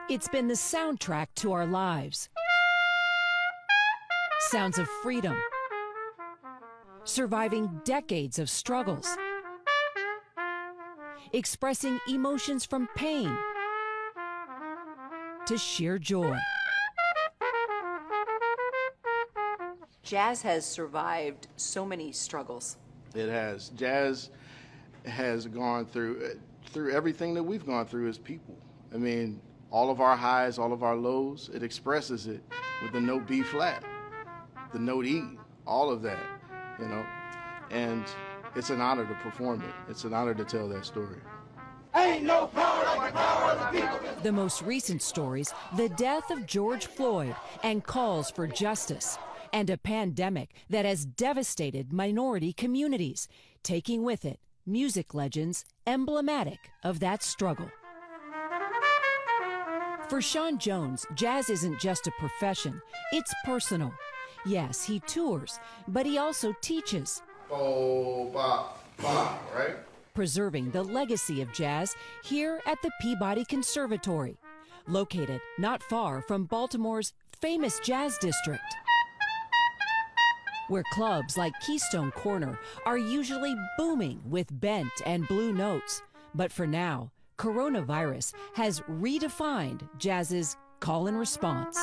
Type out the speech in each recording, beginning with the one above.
It's been the soundtrack to our lives. Sounds of freedom, surviving decades of struggles, expressing emotions from pain to sheer joy. Jazz has survived so many struggles. It has. Jazz has gone through everything that we've gone through as people. I mean, all of our highs, all of our lows, it expresses it with the note B flat, the note E, all of that, you know. And it's an honor to perform it. It's an honor to tell that story. Ain't no power like the power of the people. The most recent stories, the death of George Floyd and calls for justice, and a pandemic that has devastated minority communities, taking with it music legends emblematic of that struggle. For Sean Jones, jazz isn't just a profession, it's personal. Yes, he tours, but he also teaches. Oh, right? Preserving the legacy of jazz here at the Peabody Conservatory, located not far from Baltimore's famous jazz district, where clubs like Keystone Korner are usually booming with bent and blue notes. But for now, coronavirus has redefined jazz's call and response.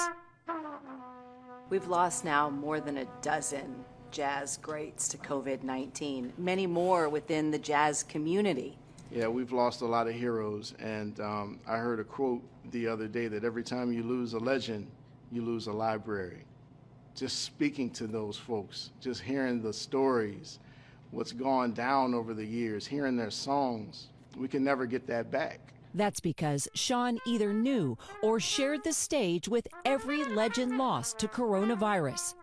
We've lost now more than a dozen jazz greats to COVID-19, many more within the jazz community. Yeah, we've lost a lot of heroes, and I heard a quote the other day that every time you lose a legend, you lose a library. Just speaking to those folks, just hearing the stories, what's gone down over the years, hearing their songs, we can never get that back. That's because Sean either knew or shared the stage with every legend lost to coronavirus.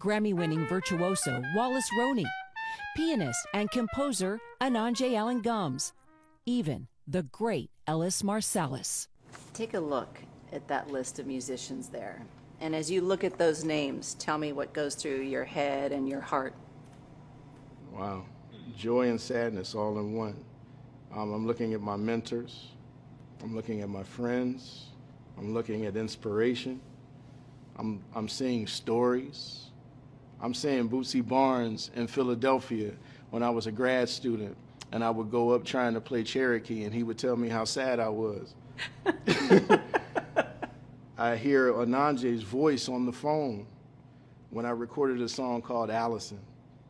Grammy-winning virtuoso Wallace Roney, pianist and composer Ananje Allen Gums, even the great Ellis Marsalis. Take a look at that list of musicians there. And as you look at those names, tell me what goes through your head and your heart. Wow, joy and sadness all in one. I'm looking at my mentors, I'm looking at my friends, I'm looking at inspiration, I'm seeing stories. I'm seeing Bootsy Barnes in Philadelphia when I was a grad student, and I would go up trying to play Cherokee, and he would tell me how sad I was. I hear Ananje's voice on the phone when I recorded a song called Allison,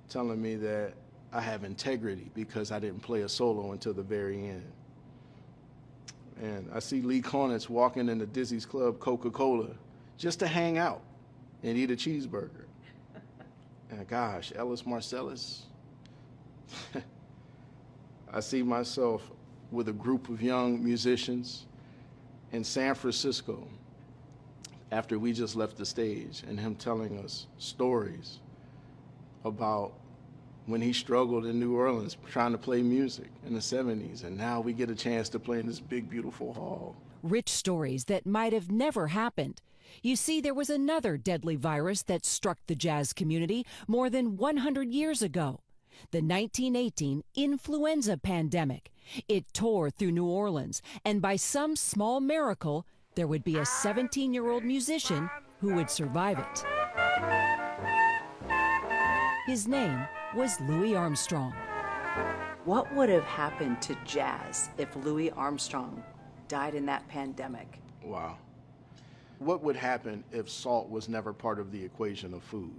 telling me that I have integrity because I didn't play a solo until the very end. And I see Lee Konitz walking into Dizzy's Club Coca-Cola just to hang out and eat a cheeseburger. And gosh, Ellis Marsalis. I see myself with a group of young musicians in San Francisco after we just left the stage, and him telling us stories about when he struggled in New Orleans trying to play music in the 70s, and now we get a chance to play in this big, beautiful hall. Rich stories that might have never happened. You see, there was another deadly virus that struck the jazz community more than 100 years ago, the 1918 influenza pandemic. It tore through New Orleans, and by some small miracle, there would be a 17-year-old musician who would survive it. His name was Louis Armstrong. What would have happened to jazz if Louis Armstrong died in that pandemic? Wow. What would happen if salt was never part of the equation of food?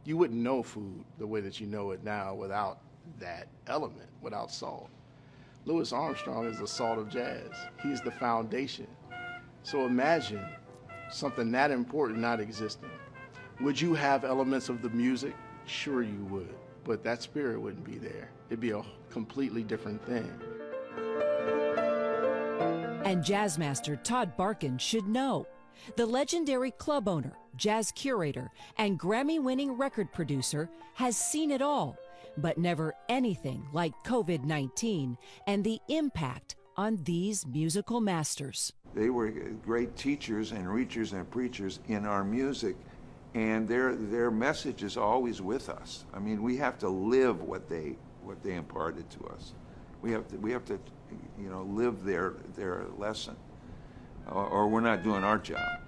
You wouldn't know food the way that you know it now without that element, without salt. Louis Armstrong is the salt of jazz. He's the foundation. So imagine something that important not existing. Would you have elements of the music? Sure you would, but that spirit wouldn't be there. It'd be a completely different thing. And jazz master Todd Barkan should know. The legendary club owner, jazz curator, and Grammy-winning record producer has seen it all, but never anything like COVID-19 and the impact on these musical masters. They were great teachers and reachers and preachers in our music, and their message is always with us. I mean, we have to live what they imparted to us. We have to live their lesson. or we're not doing our job.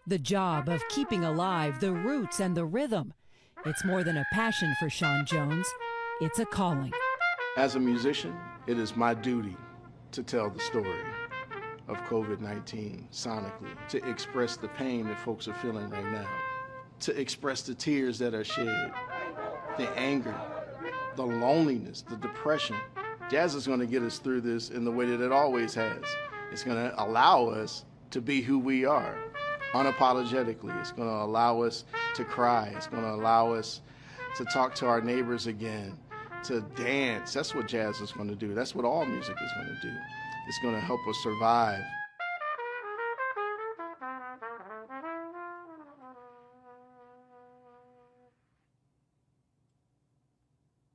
The job of keeping alive the roots and the rhythm. It's more than a passion for Sean Jones. It's a calling. As a musician, it is my duty to tell the story of COVID-19 sonically, to express the pain that folks are feeling right now, to express the tears that are shed, the anger, the loneliness, the depression. Jazz is going to get us through this in the way that it always has. It's going to allow us to be who we are, unapologetically. It's going to allow us to cry. It's going to allow us to talk to our neighbors again, to dance. That's what jazz is going to do. That's what all music is going to do. It's going to help us survive